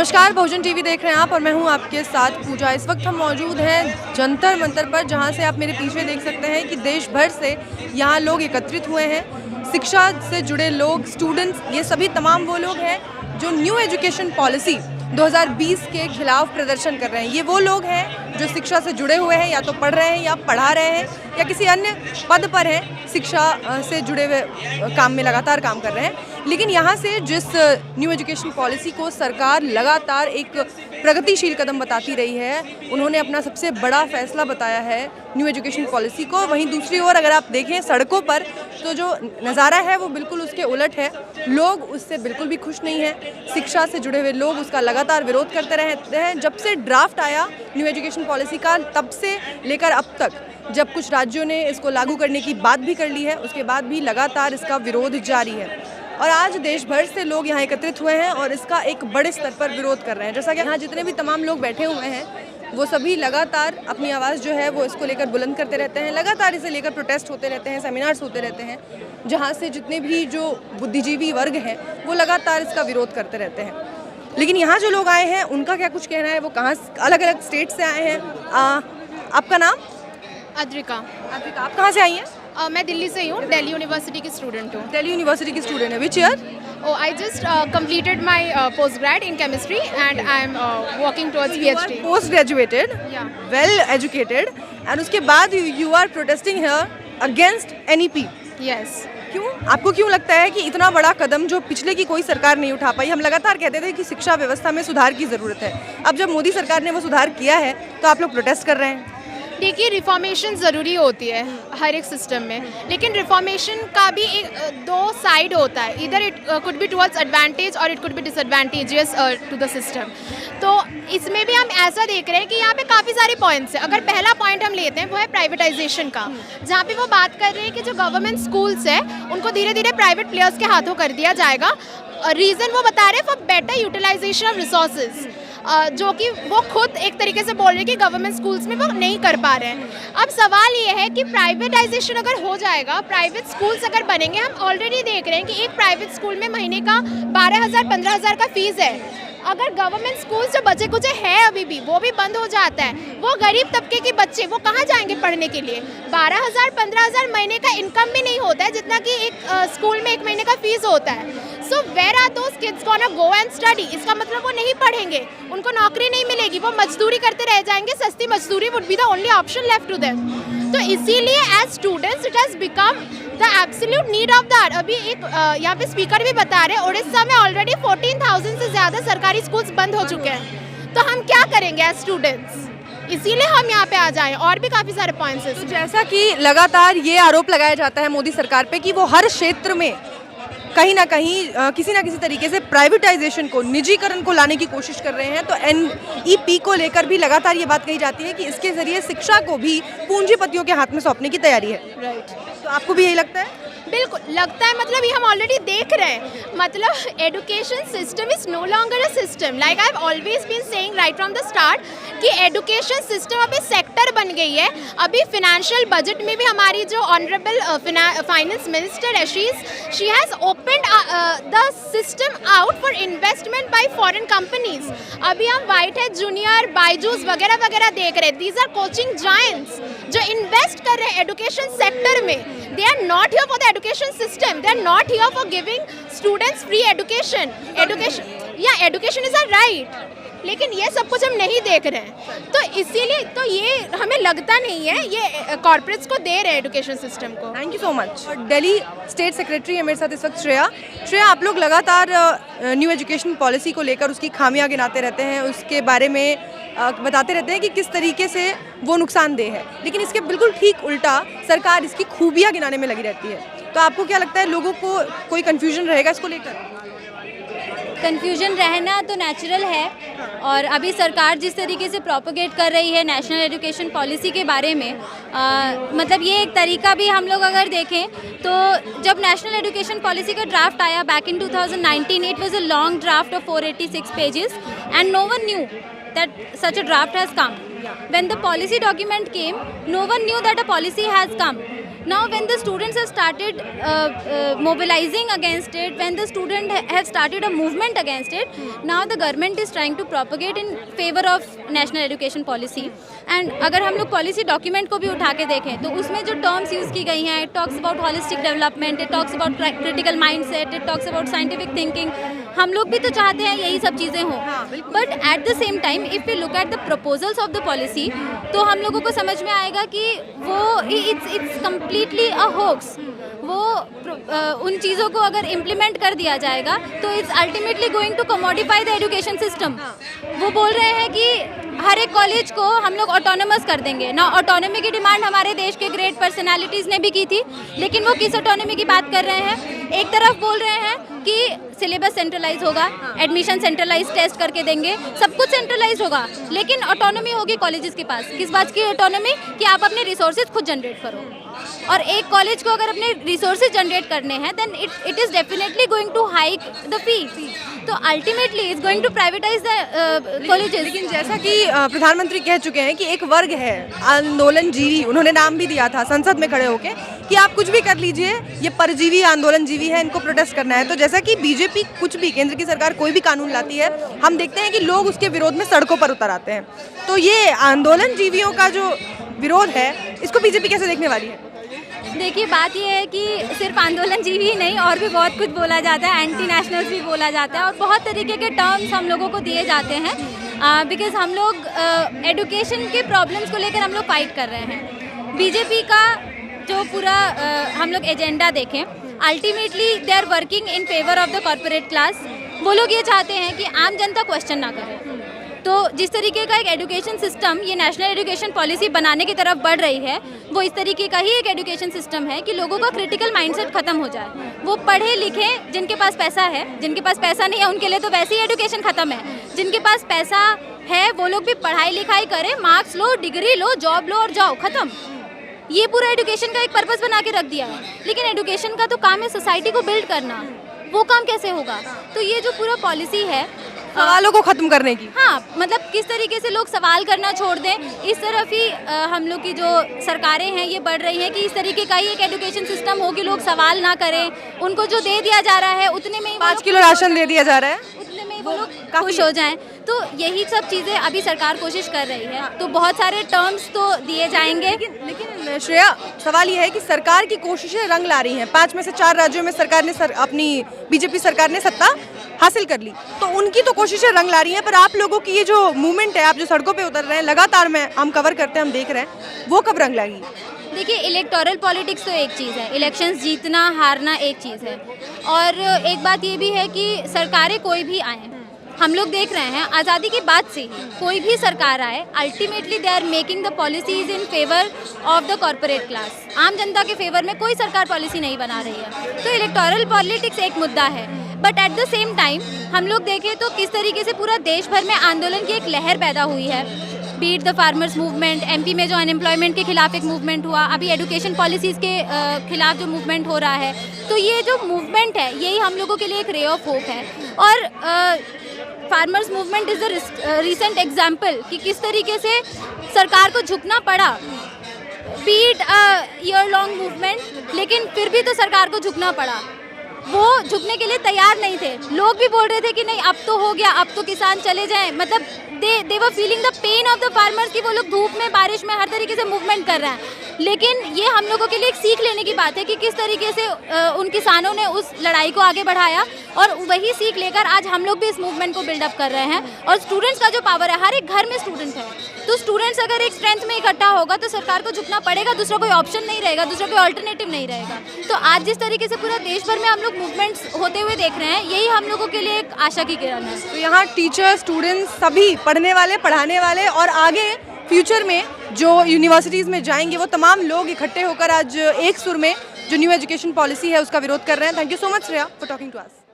नमस्कार, बहुजन टीवी देख रहे हैं आप और मैं हूं आपके साथ पूजा। इस वक्त हम मौजूद हैं जंतर मंतर पर, जहां से आप मेरे पीछे देख सकते हैं कि देश भर से यहां लोग एकत्रित हुए हैं। शिक्षा से जुड़े लोग, स्टूडेंट्स, ये सभी तमाम वो लोग हैं जो न्यू एजुकेशन पॉलिसी 2020 के खिलाफ प्रदर्शन कर रहे हैं। ये वो लोग हैं जो शिक्षा से जुड़े हुए हैं, या तो पढ़ रहे हैं या पढ़ा रहे हैं या किसी अन्य पद पर हैं, शिक्षा से जुड़े हुए काम में लगातार काम कर रहे हैं। लेकिन यहाँ से जिस न्यू एजुकेशन पॉलिसी को सरकार लगातार एक प्रगतिशील कदम बताती रही है, उन्होंने अपना सबसे बड़ा फैसला बताया है न्यू एजुकेशन पॉलिसी को। वहीं दूसरी ओर अगर आप देखें सड़कों पर, तो जो नज़ारा है वो बिल्कुल उसके उलट है। लोग उससे बिल्कुल भी खुश नहीं हैं। शिक्षा से जुड़े हुए लोग उसका लगातार विरोध करते रहते हैं। जब से ड्राफ्ट आया न्यू एजुकेशन पॉलिसी का, तब से लेकर अब तक, जब कुछ राज्यों ने इसको लागू करने की बात भी कर ली है, उसके बाद भी लगातार इसका विरोध जारी है। और आज देश भर से लोग यहाँ एकत्रित हुए हैं और इसका एक बड़े स्तर पर विरोध कर रहे हैं। जैसा कि यहाँ जितने भी तमाम लोग बैठे हुए हैं, वो सभी लगातार अपनी आवाज़ जो है वो इसको लेकर बुलंद करते रहते हैं। लगातार इसे लेकर प्रोटेस्ट होते रहते हैं, सेमिनार्स होते रहते हैं, जहाँ से जितने भी जो बुद्धिजीवी वर्ग हैं वो लगातार इसका विरोध करते रहते हैं। लेकिन यहाँ जो लोग आए हैं उनका क्या कुछ कहना है, वो कहाँ अलग अलग स्टेट से आए हैं। आपका नाम? अद्रिका। अद्रिका, आप कहाँ से आई हैं? मैं दिल्ली से ही हूँ, दिल्ली यूनिवर्सिटी की स्टूडेंट हूँ। दिल्ली यूनिवर्सिटी की स्टूडेंट है। Which year? I just completed my postgrad in chemistry and I'm working towards PhD. Post graduated, Yeah. Well educated, and उसके बाद you are protesting here against NEP। Yes. क्यों? आपको क्यों लगता है कि इतना बड़ा कदम जो पिछले की कोई सरकार नहीं उठा पाई? हम लगातार कहते थे कि शिक्षा व्यवस्था में सुधार की ज़रूरत है। अब जब मोदी सरकार ने वो सुधार किया है तो आप लोग प्रोटेस्ट कर रहे हैं। देखिए, रिफॉर्मेशन ज़रूरी होती है हर एक सिस्टम में, लेकिन रिफॉर्मेशन का भी एक दो साइड होता है। इधर it could be towards advantage और it could be disadvantages to the system. तो इसमें भी हम ऐसा देख रहे हैं कि यहाँ पे काफ़ी सारे पॉइंट्स हैं। अगर पहला पॉइंट हम लेते हैं वो है प्राइवेटाइजेशन का, जहाँ पे वो बात कर रहे हैं कि जो गवर्नमेंट स्कूल्स है उनको धीरे धीरे प्राइवेट प्लेयर्स के हाथों कर दिया जाएगा। रीज़न वो बता रहे हैं for better utilisation of resources, जो कि वो खुद एक तरीके से बोल रहे हैं कि गवर्नमेंट स्कूल्स में वो नहीं कर पा रहे हैं। अब सवाल ये है कि प्राइवेटाइजेशन अगर हो जाएगा, प्राइवेट स्कूल्स अगर बनेंगे, हम ऑलरेडी देख रहे हैं कि एक प्राइवेट स्कूल में महीने का 12,000 15,000 का फीस है। अगर गवर्नमेंट स्कूल्स जो बचे कुछ है अभी भी, वो भी बंद हो जाता है, वो गरीब तबके के बच्चे वो कहाँ जाएंगे पढ़ने के लिए? 12,000 15,000 महीने का इनकम भी नहीं होता है जितना कि एक स्कूल में एक महीने का फीस होता है। So where are those kids gonna go and study? इसका मतलब वो नहीं पढ़ेंगे, उनको नौकरी नहीं मिलेगी, वो मजदूरी करते रह जाएंगे। सस्ती मजदूरी would be the only option left to them. तो इसीलिए as students it has become the absolute need of that. अभी एक यहाँ पे स्पीकर भी बता रहे हैं, उड़ीसा में ऑलरेडी 14,000 से ज़्यादा सरकारी स्कूल्स बंद हो चुके हैं। तो हम क्या करेंगे एज स्टूडेंट्स? इसीलिए हम यहाँ पे आ जाएं। और भी काफ़ी सारे पॉइंट्स हैं। तो जैसा कि लगातार ये आरोप लगाया जाता है मोदी सरकार पे कि वो हर क्षेत्र में कहीं ना कहीं किसी ना किसी तरीके से प्राइवेटाइजेशन को, निजीकरण को लाने की कोशिश कर रहे हैं। तो NEP को लेकर भी लगातार ये बात कही जाती है कि इसके जरिए शिक्षा को भी पूंजीपतियों के हाथ में सौंपने की तैयारी है। राइट। तो आपको भी यही लगता है? बिल्कुल लगता है, मतलब ये हम ऑलरेडी देख रहे हैं। मतलब education system is no longer a system, like I have always been saying right from the start कि एजुकेशन सिस्टम अभी सेक्टर बन गई है। अभी फिनेंशियल बजट में भी हमारी जो ऑनरेबल फाइनेंस मिनिस्टर है, she has opened the system out for investment by foreign companies. अभी हम वाइट है जूनियर, बायजूस वगैरह वगैरह देख रहे हैं। दीज आर कोचिंग जायंट्स जो इन्वेस्ट कर रहे हैं एजुकेशन सेक्टर में। They are not here for the education system. They are not here for giving students free education. Education is a right. लेकिन ये सब कुछ हम नहीं देख रहे हैं। तो इसीलिए तो ये हमें लगता नहीं है, ये कॉर्पोरेट्स को दे रहे हैं एजुकेशन सिस्टम को। Thank you so much. Delhi state secretary है मेरे साथ इस वक्त श्रेया। श्रेया, आप लोग लगातार न्यू एजुकेशन पॉलिसी को लेकर उसकी खामियां गिनाते रहते हैं, उसके बारे में बताते रहते हैं कि किस तरीके से वो नुकसानदेह है, लेकिन इसके बिल्कुल ठीक उल्टा सरकार इसकी खूबियां गिनाने में लगी रहती है। तो आपको क्या लगता है, लोगों को कोई कन्फ्यूजन रहेगा इसको लेकर? कन्फ्यूजन रहना तो नेचुरल है, और अभी सरकार जिस तरीके से प्रोपोगेट कर रही है नेशनल एजुकेशन पॉलिसी के बारे में, मतलब ये एक तरीका भी हम लोग अगर देखें तो जब नेशनल एजुकेशन पॉलिसी का ड्राफ्ट आया back in 2019, it was a long draft of 486 pages and no one knew that such a draft has come. When the policy document came, no one knew that a policy has come. Now when the students have started mobilizing against it, when the student have started a movement against it, now the government is trying to propagate in favor of national education policy. And अगर हम लोग policy document को भी उठा के देखें तो उसमें जो टर्म्स यूज़ की गई हैं, it talks about holistic development, it talks about critical mindset, it talks about scientific thinking. हम लोग भी तो चाहते हैं यही सब चीज़ें हों, but at the same time if we look at the proposals of the policy तो हम लोगों को समझ में आएगा कि वो इट्स कम्प्लीटली अ होक्स। वो उन चीज़ों को अगर इम्प्लीमेंट कर दिया जाएगा तो it's ultimately going to commodify the education system. वो बोल रहे हैं कि हर एक कॉलेज को हम लोग ऑटोनमस कर देंगे ना। ऑटोनॉमी की डिमांड हमारे देश के ग्रेट पर्सनालिटीज़ ने भी की थी, लेकिन वो किस ऑटोनॉमी की बात कर रहे हैं? एक तरफ बोल रहे हैं कि सिलेबस सेंट्रलाइज होगा, एडमिशन सेंट्रलाइज टेस्ट करके देंगे, सब कुछ सेंट्रलाइज होगा, लेकिन ऑटोनॉमी होगी कॉलेजेस के पास। किस बात की ऑटोनॉमी? कि आप अपने रिसोर्सेज खुद जनरेट करो। और एक कॉलेज को अगर अपने रिसोर्सेज जनरेट करने हैं then it is definitely going to hike the fee. तो ultimately is going to privatise the colleges. लेकिन जैसा कि प्रधानमंत्री कह चुके हैं कि एक वर्ग है आंदोलनजीवी, उन्होंने नाम भी दिया था संसद में खड़े होकर कि आप कुछ भी कर लीजिए, ये परजीवी आंदोलनजीवी है, इनको प्रोटेस्ट करना है। तो जैसा कि बीजेपी कुछ भी, केंद्र की सरकार कोई भी कानून लाती है, हम देखते हैं कि लोग उसके विरोध में सड़कों पर उतर आते हैं। तो ये आंदोलनजीवियों का जो विरोध है, इसको बीजेपी कैसे देखने वाली है? देखिए, बात यह है कि सिर्फ आंदोलनजीवी ही नहीं, और भी बहुत कुछ बोला जाता है, एंटी नेशनल्स भी बोला जाता है, और बहुत तरीके के टर्म्स हम लोगों को दिए जाते हैं बिकॉज हम लोग एडुकेशन के प्रॉब्लम्स को लेकर हम लोग फाइट कर रहे हैं। बीजेपी का जो पूरा हम लोग एजेंडा देखें, ultimately they are working in favour of the corporate class. वो लोग ये चाहते हैं कि आम जनता क्वेश्चन ना करे। तो जिस तरीके का एक एजुकेशन सिस्टम ये नेशनल एजुकेशन पॉलिसी बनाने की तरफ बढ़ रही है, वो इस तरीके का ही एक एजुकेशन सिस्टम है कि लोगों का क्रिटिकल माइंडसेट खत्म हो जाए। वो पढ़े लिखे, जिनके पास पैसा है, जिनके पास पैसा नहीं है उनके लिए तो वैसे ही एजुकेशन खत्म है। जिनके पास पैसा है वो लोग भी पढ़ाई लिखाई करें, मार्क्स लो, डिग्री लो, जॉब लो और जाओ, खत्म। ये पूरा एजुकेशन का एक पर्पस बना के रख दिया है। लेकिन एजुकेशन का तो काम है सोसाइटी को बिल्ड करना, वो काम कैसे होगा? तो ये जो पूरा पॉलिसी है सवालों को खत्म करने की, हाँ, मतलब किस तरीके से लोग सवाल करना छोड़ दें, इस तरफ ही हम लोग की जो सरकारें हैं ये बढ़ रही हैं कि इस तरीके का ही एक एजुकेशन सिस्टम हो कि लोग सवाल ना करें। उनको जो दे दिया जा रहा है उतने में ही 5 किलो राशन दे दिया जा रहा है, उतने में ही वो लोग खुश हो जाएं। तो यही सब चीज़ें अभी सरकार कोशिश कर रही है। तो बहुत सारे टर्म्स तो दिए जाएंगे, लेकिन श्रेया, सवाल ये है कि सरकार की कोशिशें रंग ला रही हैं। 5 में से 4 राज्यों में सरकार ने अपनी बीजेपी सरकार ने सत्ता हासिल कर ली, तो उनकी तो कोशिशें रंग ला रही हैं, पर आप लोगों की ये जो मूवमेंट है, आप जो सड़कों पे उतर रहे हैं लगातार, हम कवर करते हैं, हम देख रहे हैं, वो कब रंग लाएगी? देखिए, इलेक्टोरल पॉलिटिक्स तो एक चीज़ है, इलेक्शंस जीतना हारना एक चीज़ है, और एक बात ये भी है कि सरकारें कोई भी आएँ, हम लोग देख रहे हैं आज़ादी की बात से ही कोई भी सरकार आए, ultimately they are making the policies in favour of the corporate class. आम जनता के फेवर में कोई सरकार पॉलिसी नहीं बना रही है। तो इलेक्टोरल पॉलिटिक्स एक मुद्दा है, but at the same time हम लोग देखें तो किस तरीके से पूरा देश भर में आंदोलन की एक लहर पैदा हुई है। Be it the farmers movement, MP में जो अनएम्प्लॉयमेंट के खिलाफ एक मूवमेंट हुआ, अभी एजुकेशन पॉलिसीज़ के खिलाफ जो मूवमेंट हो रहा है, तो ये जो मूवमेंट है यही हम लोगों के लिए एक रे ऑफ होप है। और farmers movement is the recent example कि किस तरीके से सरकार को झुकना पड़ा। बीट ईयर लॉन्ग मूवमेंट, लेकिन फिर भी तो सरकार को झुकना पड़ा। वो झुकने के लिए तैयार नहीं थे। लोग भी बोल रहे थे कि नहीं अब तो हो गया, अब तो किसान चले जाएं, मतलब they were feeling the pain of the farmers कि वो लोग धूप में, बारिश में, हर तरीके से मूवमेंट कर रहे हैं। लेकिन ये हम लोगों के लिए एक सीख लेने की बात है कि किस तरीके से उन किसानों ने उस लड़ाई को आगे बढ़ाया, और वही सीख लेकर आज हम लोग भी इस मूवमेंट को बिल्डअप कर रहे हैं। और स्टूडेंट्स का जो पावर है, हर एक घर में स्टूडेंट है, तो स्टूडेंट्स अगर एक स्ट्रेंथ में इकट्ठा होगा तो सरकार को झुकना पड़ेगा, दूसरा कोई ऑप्शन नहीं रहेगा, दूसरा कोई ऑल्टरनेटिव नहीं रहेगा। तो आज जिस तरीके से पूरा देश भर में हम लोग मूवमेंट्स होते हुए देख रहे हैं, यही हम लोगों के लिए एक आशा की किरण है। तो यहाँ टीचर, स्टूडेंट्स, सभी पढ़ने वाले, पढ़ाने वाले, और आगे फ्यूचर में जो यूनिवर्सिटीज़ में जाएंगे वो तमाम लोग इकट्ठे होकर आज एक सुर में जो न्यू एजुकेशन पॉलिसी है उसका विरोध कर रहे हैं। Thank you so much Shreya for talking to us.